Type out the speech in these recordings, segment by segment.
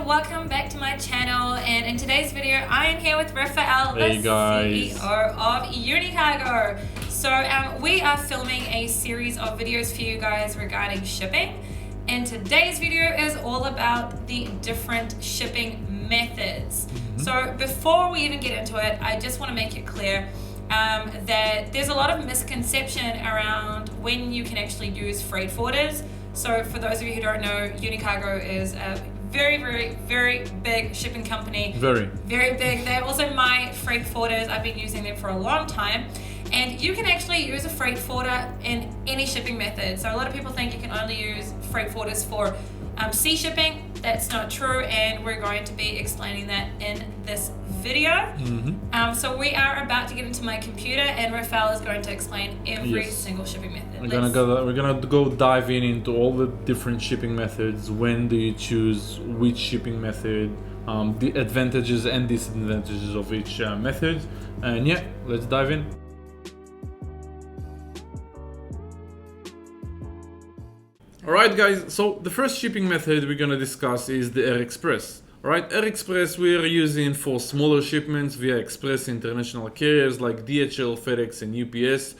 welcome back to my channel, and in today's video I am here with Refael, the CEO of Unicargo. So we are filming a series of videos for you guys regarding shipping, and today's video is all about the different shipping methods. So before we even get into it, I just want to make it clear that there's a lot of misconception around when you can actually use freight forwarders. So for those of you who don't know, Unicargo is a very big shipping company. Very big. They're also my freight forwarders. I've been using them for a long time. And you can actually use a freight forwarder in any shipping method. So a lot of people think you can only use freight forwarders for sea shipping. That's not true, and we're going to be explaining that in this video. So we are about to get into my computer, and Refael is going to explain every single shipping method. We're gonna go dive into all the different shipping methods. When do you choose which shipping method? The advantages and disadvantages of each method. And yeah, let's dive in. Alright guys, so the first shipping method we're gonna discuss is the Air Express. Alright, Air Express we are using for smaller shipments via express international carriers like DHL, FedEx and UPS.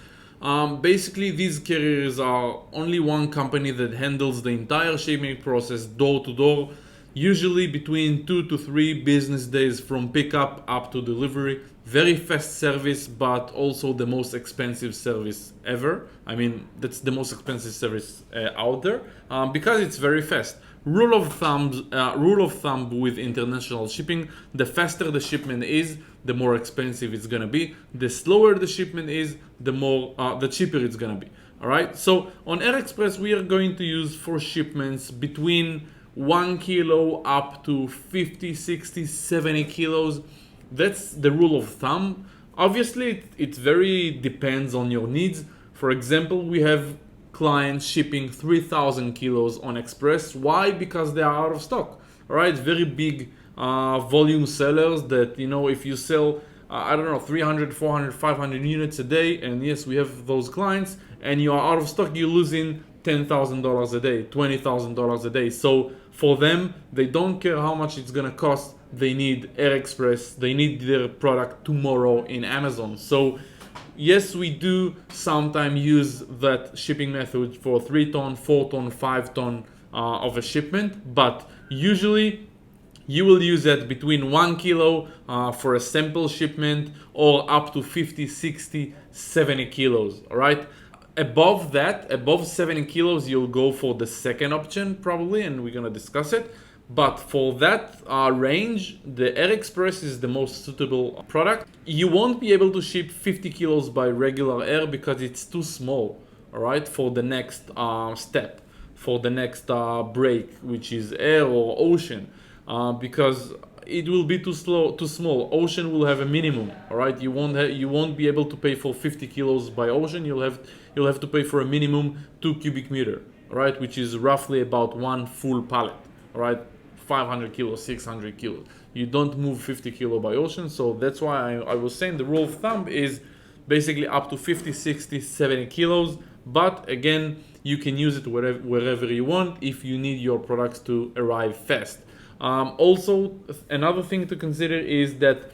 Basically these carriers are only one company that handles the entire shipping process door to door, usually between 2 to 3 business days from pickup up to delivery. Very fast service, but also the most expensive service ever. I mean, that's the most expensive service out there because it's very fast. Rule of thumb with international shipping: the faster the shipment is, the more expensive it's gonna be. The slower the shipment is, the cheaper it's gonna be. All right. So on Air Express, we are going to use for shipments between 1 kilo up to 50, 60, 70 kilos. That's the rule of thumb. Obviously, it very depends on your needs. For example, we have clients shipping 3,000 kilos on Express. Why? Because they are out of stock. All right, very big volume sellers that, you know, if you sell, I don't know, 300, 400, 500 units a day, and yes, we have those clients, and you are out of stock, you're losing $10,000 a day, $20,000 a day. So for them, they don't care how much it's gonna cost. They need Air Express. They need their product tomorrow in Amazon. So yes, we do sometimes use that shipping method for 3 ton, 4 ton, 5 ton of a shipment, but usually you will use it between 1 kilo for a sample shipment, or up to 50, 60, 70 kilos. All right. Above that, above 70 kilos, you'll go for the second option probably, and we're gonna discuss it. But for that range, the Air Express is the most suitable product. You won't be able to ship 50 kilos by regular air because it's too small, all right, for the next step, for the next break, which is air or ocean, because it will be too small. Ocean will have a minimum, all right. You won't be able to pay for 50 kilos by ocean. You'll have to pay for a minimum 2 cubic meter, all right, which is roughly about 1 full pallet, all right. 500 kilos, 600 kilos. You don't move 50 kilo by ocean. So that's why I was saying the rule of thumb is basically up to 50, 60, 70 kilos. But again, you can use it wherever you want if you need your products to arrive fast. Also, another thing to consider is that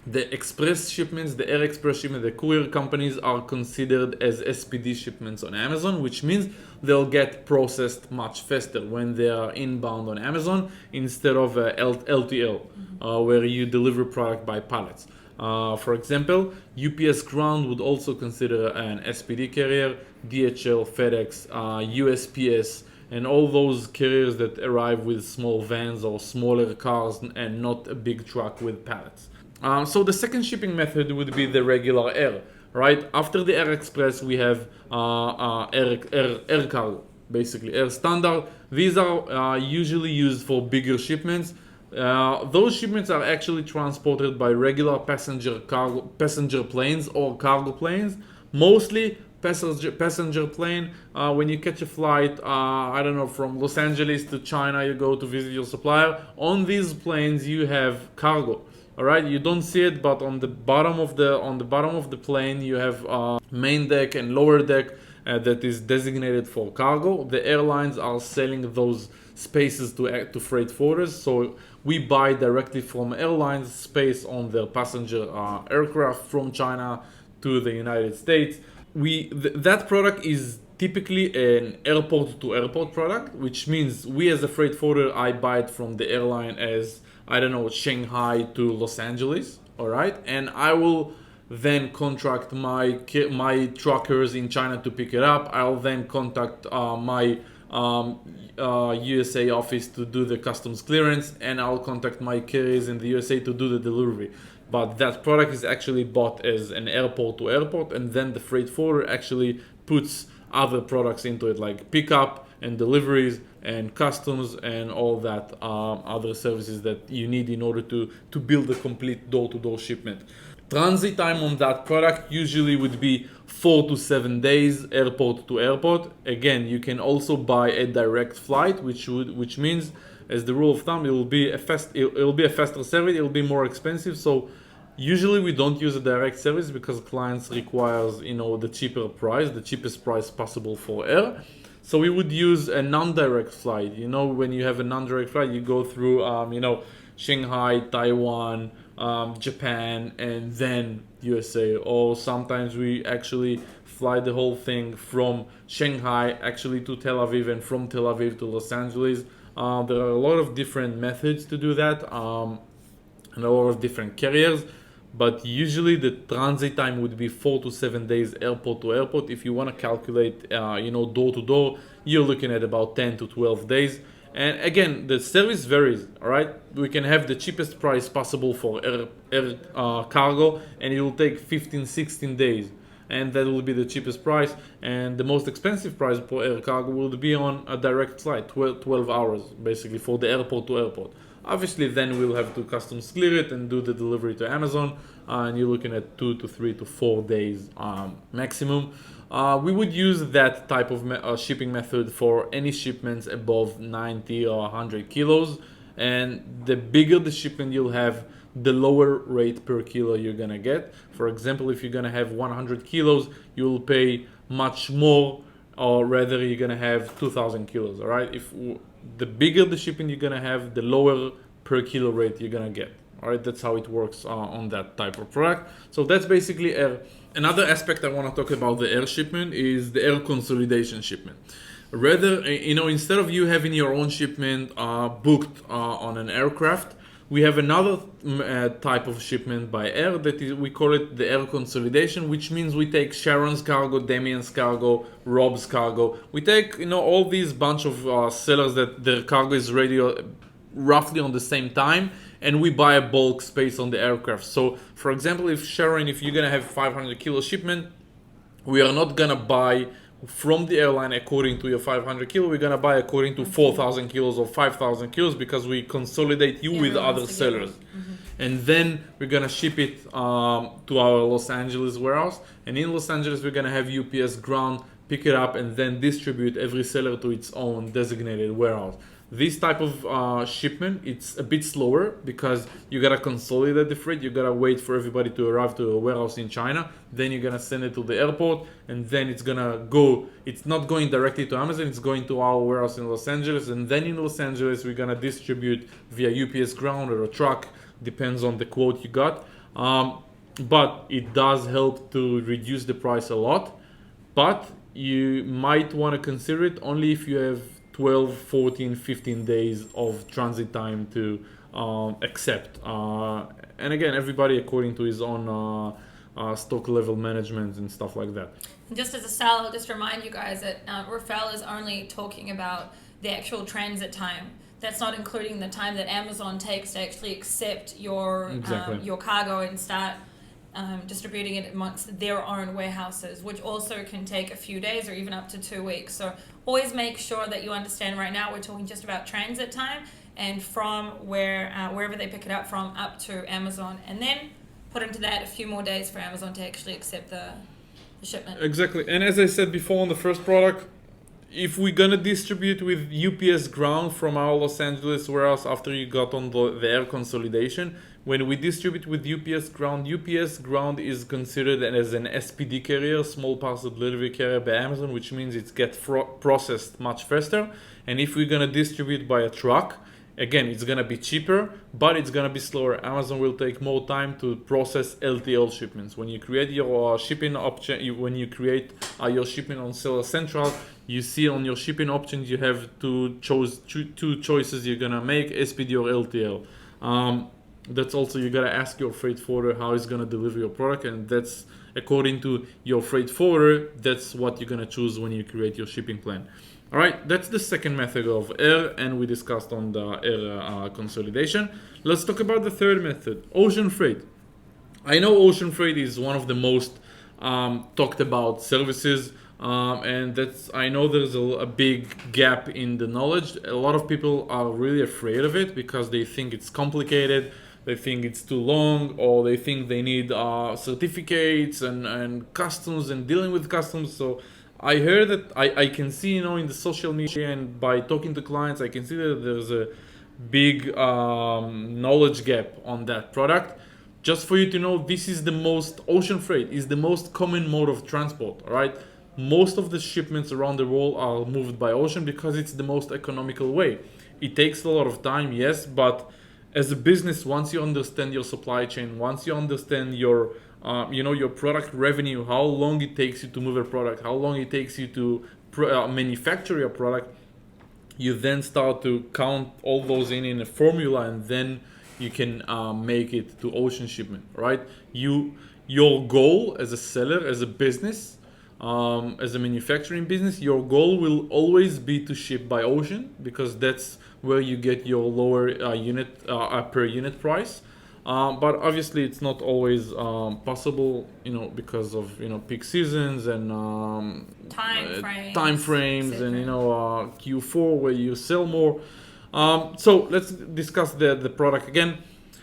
the express shipments, the Air Express shipments, the courier companies are considered as SPD shipments on Amazon, which means they'll get processed much faster when they are inbound on Amazon instead of LTL, where you deliver product by pallets. For example, UPS Ground would also consider an SPD carrier, DHL, FedEx, USPS, and all those carriers that arrive with small vans or smaller cars and not a big truck with pallets. So the second shipping method would be the regular air, right? After the Air Express, we have air cargo, basically air standard. These are usually used for bigger shipments. Those shipments are actually transported by regular passenger planes or cargo planes. Mostly passenger plane. When you catch a flight, I don't know, from Los Angeles to China, you go to visit your supplier. On these planes, you have cargo. All right, you don't see it, but on the bottom of the plane, you have main deck and lower deck, that is designated for cargo. The airlines are selling those spaces to freight forwarders. So we buy directly from airlines space on their passenger aircraft from China to the United States. That product is typically an airport to airport product, which means we as a freight forwarder, I buy it from the airline as, I don't know, Shanghai to Los Angeles, all right? And I will then contract my truckers in China to pick it up. I'll then contact my USA office to do the customs clearance, and I'll contact my carriers in the USA to do the delivery. But that product is actually bought as an airport to airport, and then the freight forwarder actually puts other products into it, like pickup and deliveries and customs and all that other services that you need in order to build a complete door-to-door shipment. Transit time on that product usually would be 4 to 7 days, airport to airport. Again, you can also buy a direct flight, which means, as the rule of thumb, it'll be a faster service. It'll be more expensive. So usually we don't use a direct service because clients requires the cheapest price possible for air. So we would use a non-direct flight. When you have a non-direct flight, you go through Shanghai, Taiwan, Japan, and then USA. Or sometimes we actually fly the whole thing from Shanghai actually to Tel Aviv, and from Tel Aviv to Los Angeles. There are a lot of different methods to do that, and a lot of different carriers. But usually the transit time would be 4 to 7 days, airport to airport. If you want to calculate, door to door, you're looking at about 10 to 12 days. And again, the service varies, all right? We can have the cheapest price possible for air cargo, and it will take 15, 16 days. And that will be the cheapest price. And the most expensive price for air cargo will be on a direct flight, 12 hours, basically, for the airport to airport. Obviously, then we'll have to customs clear it and do the delivery to Amazon. And you're looking at 2 to 3 to 4 days maximum. We would use that type of shipping method for any shipments above 90 or 100 kilos. And the bigger the shipment you'll have, the lower rate per kilo you're gonna get. For example, if you're gonna have 100 kilos, you'll pay much more, or rather you're gonna have 2,000 kilos, all right? The bigger the shipping you're gonna have, the lower per kilo rate you're gonna get. All right, that's how it works on that type of product. So that's basically air. Another aspect I want to talk about the air shipment is the air consolidation shipment. Rather, instead of you having your own shipment booked on an aircraft, we have another type of shipment by air that is, we call it the air consolidation, which means we take Sharon's cargo, Damien's cargo, Rob's cargo. We take all these bunch of sellers that their cargo is ready roughly on the same time, and we buy a bulk space on the aircraft. So, for example, if Sharon, if you're gonna have 500 kilo shipment, we are not gonna buy from the airline according to your 500 kilo, we're gonna buy according to 4,000 kilos or 5,000 kilos, because we consolidate you with other sellers. Mm-hmm. And then we're gonna ship it to our Los Angeles warehouse, and in Los Angeles we're gonna have UPS ground pick it up and then distribute every seller to its own designated warehouse. This type of shipment, it's a bit slower because you gotta consolidate the freight. You gotta wait for everybody to arrive to a warehouse in China. Then you're gonna send it to the airport, and then it's gonna go. It's not going directly to Amazon. It's going to our warehouse in Los Angeles, and then in Los Angeles we're gonna distribute via UPS ground or a truck. Depends on the quote you got. But it does help to reduce the price a lot. But you might want to consider it only if you have 12, 14, 15 days of transit time to accept. And again, everybody according to his own stock level management and stuff like that. Just as a sell, I'll just remind you guys that Refael is only talking about the actual transit time. That's not including the time that Amazon takes to actually accept your cargo and start distributing it amongst their own warehouses, which also can take a few days or even up to 2 weeks. So always make sure that you understand right now we're talking just about transit time and from wherever they pick it up from up to Amazon, and then put into that a few more days for Amazon to actually accept the shipment. Exactly. And as I said before on the first product, if we're gonna distribute with UPS ground from our Los Angeles warehouse after you got on the air consolidation, when we distribute with UPS ground is considered as an SPD carrier, small parcel delivery carrier by Amazon, which means it gets processed much faster. And if we're gonna distribute by a truck, again, it's gonna be cheaper, but it's gonna be slower. Amazon will take more time to process LTL shipments. When you create your shipping option, when you create your shipping on Seller Central, you see on your shipping options you have two choices you're gonna make: SPD or LTL. That's also, you gotta ask your freight forwarder how he's gonna deliver your product, and that's according to your freight forwarder. That's what you're gonna choose when you create your shipping plan. All right, that's the second method of air, and we discussed on the air consolidation. Let's talk about the third method, ocean freight. I know ocean freight is one of the most talked about services, and I know there's a big gap in the knowledge. A lot of people are really afraid of it because they think it's complicated, they think it's too long, or they think they need certificates and customs and dealing with customs. So I heard that I can see, in the social media and by talking to clients, I can see that there's a big knowledge gap on that product. Just for you to know, ocean freight is the most common mode of transport, all right? Most of the shipments around the world are moved by ocean because it's the most economical way. It takes a lot of time, yes, but as a business, once you understand your supply chain, once you understand your your product revenue, how long it takes you to move a product, how long it takes you to manufacture your product, you then start to count all those in a formula, and then you can make it to ocean shipment, right? Your goal as a seller, as a business, as a manufacturing business, your goal will always be to ship by ocean because that's where you get your lower per unit price. But obviously it's not always possible, because of peak seasons and time frames and Q4 where you sell more. So let's discuss the product again.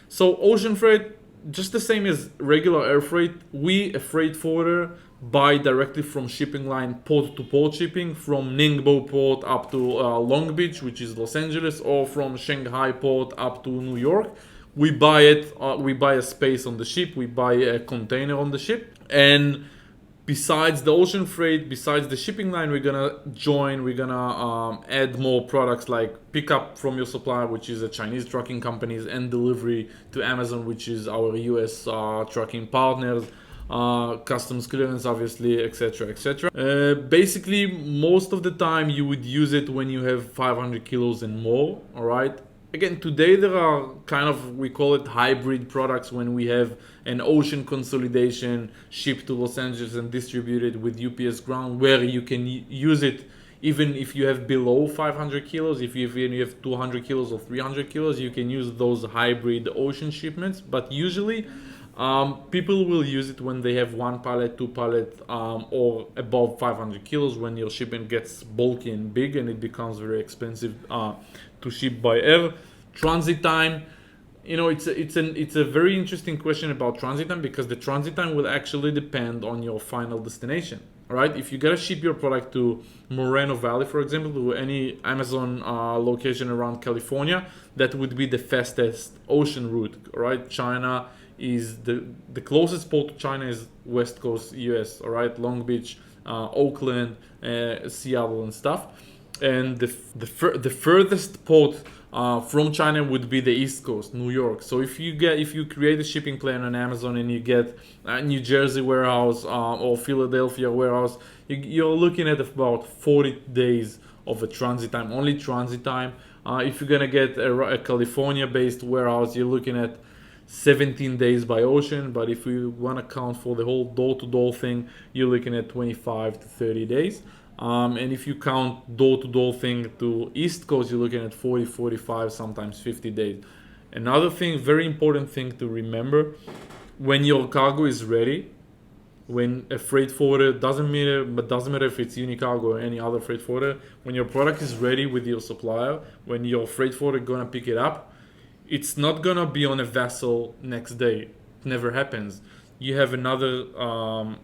So ocean freight, just the same as regular air freight, we, a freight forwarder, buy directly from shipping line, port to port shipping, from Ningbo port up to Long Beach, which is Los Angeles, or from Shanghai port up to New York. We buy it, we buy a space on the ship, we buy a container on the ship, and besides the ocean freight, besides the shipping line, we're gonna add more products like pickup from your supplier, which is a Chinese trucking companies, and delivery to Amazon, which is our US trucking partners, customs clearance, obviously, etc., etc. Basically, most of the time you would use it when you have 500 kilos and more, all right? Again, today there are we call it hybrid products, when we have an ocean consolidation shipped to Los Angeles and distributed with UPS ground, where you can use it even if you have below 500 kilos. If you have 200 kilos or 300 kilos, you can use those hybrid ocean shipments. But usually people will use it when they have 1 pallet, 2 pallet, or above 500 kilos, when your shipment gets bulky and big and it becomes very expensive to ship by air. Transit time, it's a very interesting question about transit time, because the transit time will actually depend on your final destination. All right, if you gotta ship your product to Moreno Valley, for example, to any Amazon location around California, that would be the fastest ocean route. All right, China is the closest port to China is West Coast US. All right, Long Beach, Oakland, Seattle, and stuff. And the furthest port from China would be the East Coast, New York. So if you create a shipping plan on Amazon and you get a New Jersey warehouse or Philadelphia warehouse, you're looking at about 40 days of a transit time, only transit time. If you're gonna get a California-based warehouse, you're looking at 17 days by ocean. But if you want to count for the whole door-to-door thing, you're looking at 25 to 30 days. And if you count door-to-door thing to East Coast, you're looking at 40, 45, sometimes 50 days. Another thing, very important thing to remember, when your cargo is ready, when a freight forwarder, doesn't matter if it's Unicargo or any other freight forwarder, when your product is ready with your supplier, when your freight forwarder gonna pick it up, it's not gonna be on a vessel next day. It never happens. you have another,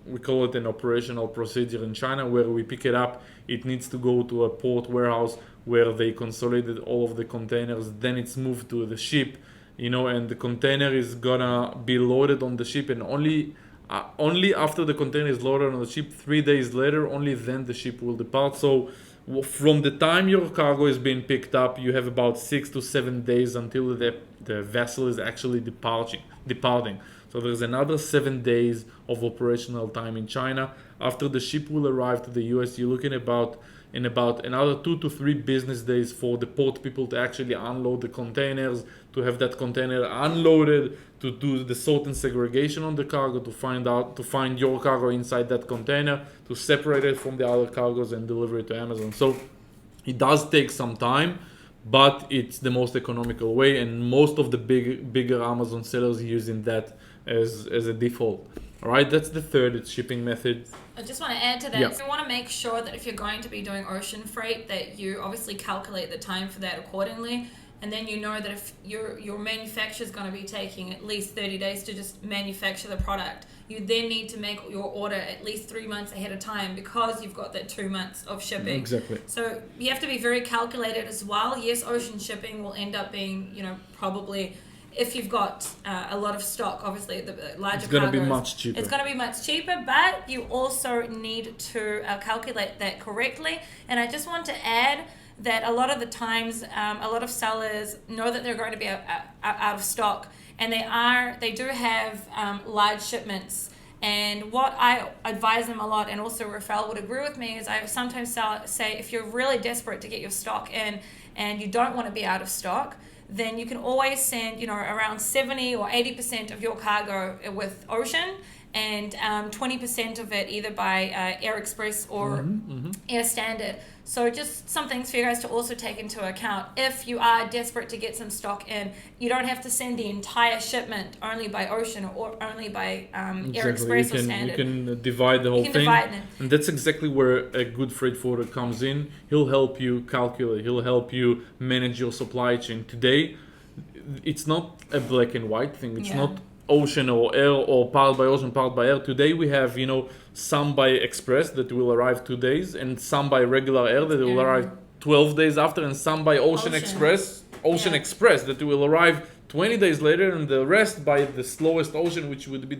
we call it an operational procedure in China, where we pick it up. It needs to go to a port warehouse where they consolidate all of the containers. Then it's moved to the ship, and the container is gonna be loaded on the ship, and only after the container is loaded on the ship, 3 days later, only then the ship will depart. So from the time your cargo is being picked up, you have about 6 to 7 days until the vessel is actually departing. So there's another 7 days of operational time in China. After the ship will arrive to the US, you're looking in about another 2 to 3 business days for the port people to actually unload the containers, to have that container unloaded, to do the sort and segregation on the cargo, to find your cargo inside that container, to separate it from the other cargos and deliver it to Amazon. So it does take some time, but it's the most economical way, and most of the bigger Amazon sellers using that as a default. All right, that's the third shipping method. I just want to add to that. Yeah. So you want to make sure that if you're going to be doing ocean freight, that you obviously calculate the time for that accordingly. And then you know that if your manufacturer is going to be taking at least 30 days to just manufacture the product, you then need to make your order at least 3 months ahead of time, because you've got that 2 months of shipping. Exactly. So you have to be very calculated as well. Yes, ocean shipping will end up being, probably, if you've got a lot of stock, obviously the larger it's going to be cargos, much cheaper. It's going to be much cheaper, but you also need to calculate that correctly. And I just want to add that a lot of the times, a lot of sellers know that they're going to be out of stock, and they do have large shipments. And what I advise them a lot, and also Refael would agree with me, is I sometimes say if you're really desperate to get your stock in and you don't want to be out of stock, then you can always send, around 70 or 80% of your cargo with ocean, and 20% of it either by Air Express or Air Standard. So just some things for you guys to also take into account. If you are desperate to get some stock in, you don't have to send the entire shipment only by ocean or only by Air Express or Standard. You can divide the whole thing. And that's exactly where a good freight forwarder comes in. He'll help you calculate. He'll help you manage your supply chain. Today, it's not a black and white thing. It's not ocean or air, or powered by ocean, powered by air. Today we have, some by express that will arrive 2 days, and some by regular air that will arrive 12 days after, and some by ocean express that will arrive 20 days later, and the rest by the slowest ocean, which would be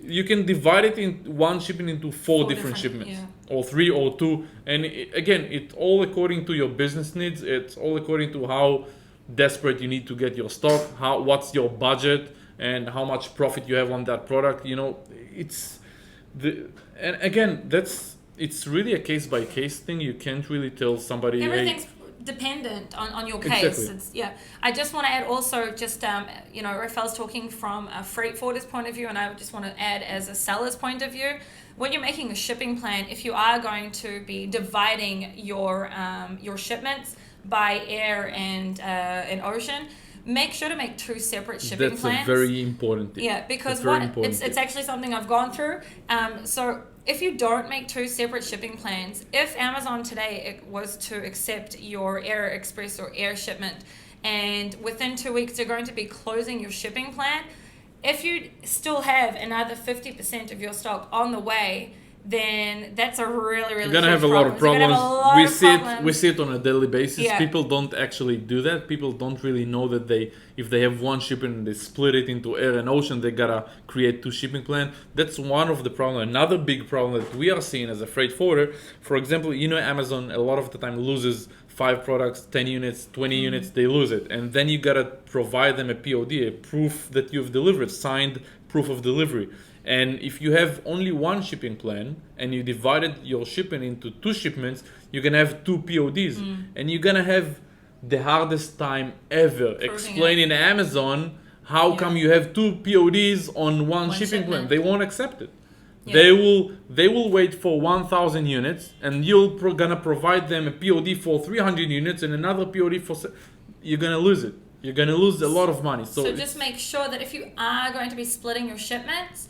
you can divide it in one shipping into four different shipments, or 3 or 2. And it's all according to your business needs. It's all according to how desperate you need to get your stock, what's your budget, and how much profit you have on that product. It's really a case by case thing. You can't really tell somebody everything's dependent on your case. Exactly. I just want to add also, just Refael's talking from a freight forwarder's point of view, and I just want to add as a seller's point of view. When you're making a shipping plan, if you are going to be dividing your shipments by air and ocean, make sure to make 2 separate shipping plans. That's a very important thing. Yeah, because it's actually something I've gone through. So if you don't make 2 separate shipping plans, if Amazon today was to accept your Air Express or air shipment, and within 2 weeks they're going to be closing your shipping plan, if you still have another 50% of your stock on the way, then that's a really, really You're gonna have a lot of problems. We see it on a daily basis. Yeah. People don't actually do that. People don't really know that if they have one shipping and they split it into air and ocean, they gotta create 2 shipping plans. That's one of the problems. Another big problem that we are seeing as a freight forwarder, for example, Amazon a lot of the time loses 5 products, 10 units, 20 units, they lose it. And then you gotta provide them a POD, a proof that you've delivered, signed proof of delivery. And if you have only one shipping plan and you divided your shipping into 2 shipments, you're going to have 2 PODs. And you're going to have the hardest time ever explaining to Amazon how come you have 2 PODs on one shipping plan. They won't accept it. Yeah. They will wait for 1,000 units, and you're going to provide them a POD for 300 units and another POD for... You're going to lose it. You're going to lose a lot of money. So just make sure that if you are going to be splitting your shipments,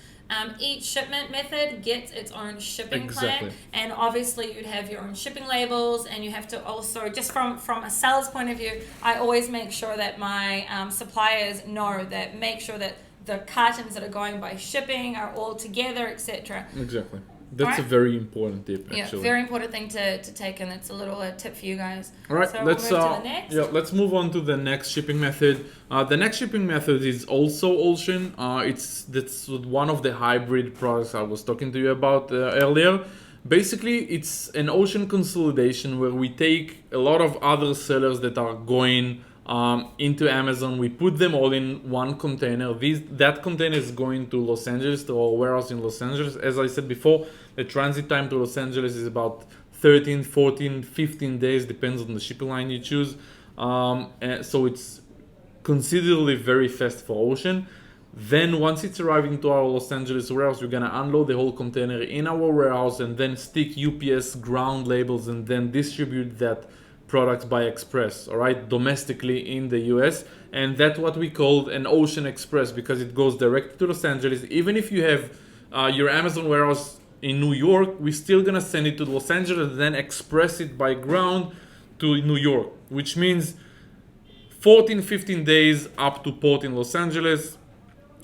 each shipment method gets its own shipping plan, and obviously you'd have your own shipping labels, and you have to also, just from a seller's point of view, I always make sure that my suppliers know that, make sure that the cartons that are going by shipping are all together, etc. Exactly. That's a very important tip, actually. Yeah, very important thing to take, and that's a little tip for you guys. All right, so let's we'll move to the next. let's move on to the next shipping method. The next shipping method is also ocean. That's one of the hybrid products I was talking to you about earlier. Basically, it's an ocean consolidation where we take a lot of other sellers that are going into Amazon. We put them all in one container. That container is going to Los Angeles, to our warehouse in Los Angeles. As I said before, the transit time to Los Angeles is about 13, 14, 15 days, depends on the shipping line you choose. And so it's considerably very fast for ocean. Then once it's arriving to our Los Angeles warehouse, we're gonna unload the whole container in our warehouse and then stick UPS ground labels and then distribute that products by express, all right, domestically in the US. And that's what we call an ocean express, because it goes direct to Los Angeles. Even if you have your Amazon warehouse in New York, we're still gonna send it to Los Angeles and then express it by ground to New York, which means 14, 15 days up to port in Los Angeles,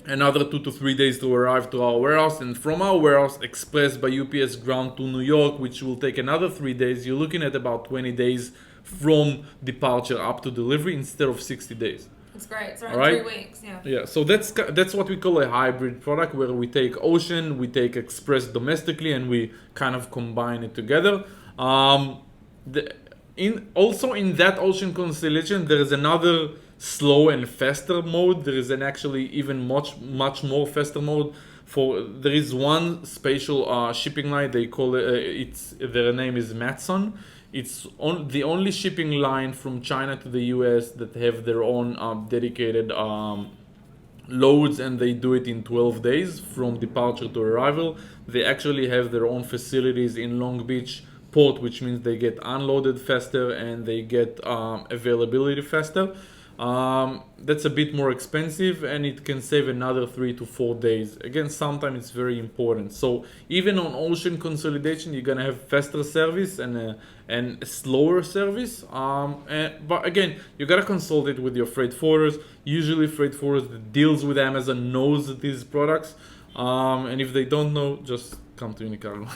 another 2 to 3 days to arrive to our warehouse, and from our warehouse express by UPS ground to New York, which will take another 3 days. You're looking at about 20 days from departure up to delivery instead of 60 days. It's great. It's around 3 weeks. Yeah. So that's what we call a hybrid product, where we take ocean, we take express domestically, and we kind of combine it together. Also in that ocean constellation, there is another slow and faster mode. There is an actually even much more faster mode. There is one special shipping line. They call it. Their name is Matson. It's the only shipping line from China to the US that have their own dedicated loads, and they do it in 12 days from departure to arrival. They actually have their own facilities in Long Beach port, which means they get unloaded faster and they get availability faster. That's a bit more expensive, and it can save another 3 to 4 days. Again, sometimes it's very important. So even on ocean consolidation, you're gonna have faster service and a slower service. But again, you gotta consult it with your freight forwarders. Usually, freight forwarders that deals with Amazon knows these products, and if they don't know, just come to Unicargo.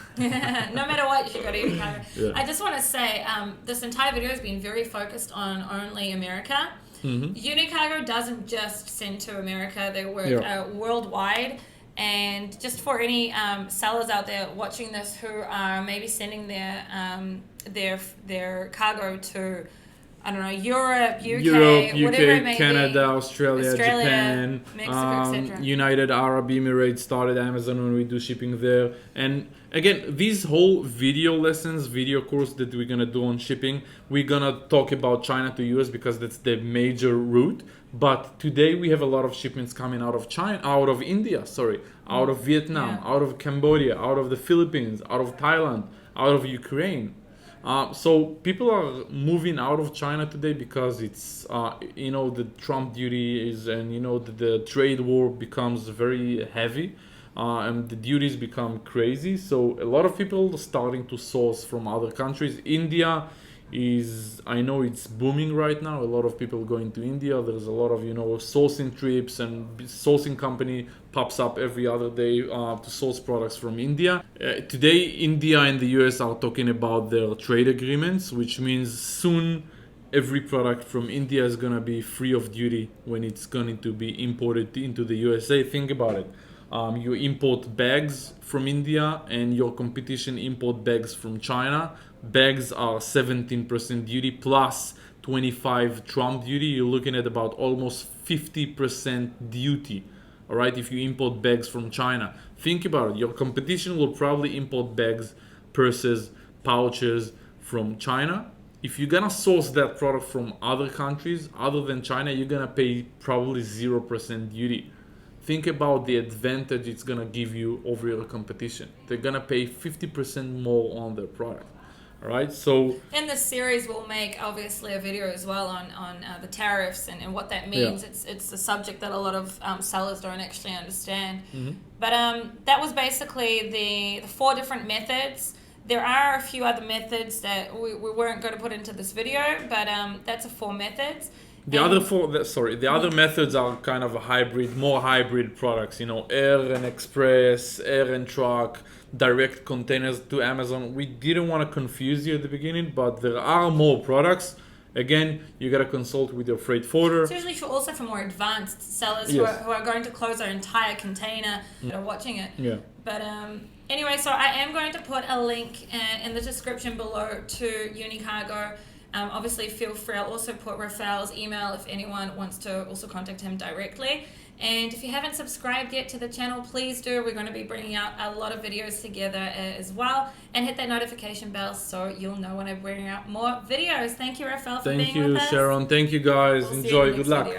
No matter what, you should go to Unicargo. Yeah. I just want to say, this entire video has been very focused on only America. Mm-hmm. Unicargo doesn't just send to America; they work worldwide. And just for any sellers out there watching this who are maybe sending their cargo to, I don't know, Europe, UK, whatever it may Canada, be. Australia, Japan, Mexico, etc. United Arab Emirates started Amazon when we do shipping there. And again, these whole video course that we're gonna do on shipping, we're gonna talk about China to US because that's the major route. But today we have a lot of shipments coming out of India, out of Vietnam, out of Cambodia, out of the Philippines, out of Thailand, out of Ukraine. So people are moving out of China today because it's, the Trump duty is, and the trade war becomes very heavy, and the duties become crazy. So a lot of people are starting to source from other countries. India I know it's booming right now. A lot of people going to India. There's a lot of, sourcing trips, and sourcing company pops up every other day to source products from India. Today, India and the US are talking about their trade agreements, which means soon every product from India is going to be free of duty when it's going to be imported into the USA. Think about it. You import bags from India and your competition import bags from China. Bags are 17% duty plus 25 Trump duty. You're looking at about almost 50% duty. All right, if you import bags from China, think about it. Your competition will probably import bags, purses, pouches from China. If you're gonna source that product from other countries other than China, you're gonna pay probably 0% duty. Think about the advantage it's gonna give you over your competition. They're gonna pay 50% more on their product. All right, so in this series we'll make obviously a video as well on the tariffs and what that means. It's a subject that a lot of sellers don't actually understand. Mm-hmm. But that was basically the 4 different methods. There are a few other methods that we weren't going to put into this video, but that's the 4 methods. The other methods are kind of a hybrid, more hybrid products, you know, air and express, air and truck, direct containers to Amazon. We didn't want to confuse you at the beginning, but there are more products. Again, you got to consult with your freight forwarder. It's usually also for more advanced sellers Yes. who are going to close their entire container that are watching it. Yeah. But anyway, so I am going to put a link in the description below to Unicargo. Obviously, feel free. I'll also put Refael's email if anyone wants to also contact him directly. And if you haven't subscribed yet to the channel, please do. We're going to be bringing out a lot of videos together as well. And hit that notification bell so you'll know when I bring out more videos. Thank you, Refael, for being with us. Thank you, Sharon. Thank you, guys. We'll see you in Enjoy. the Good next luck. video.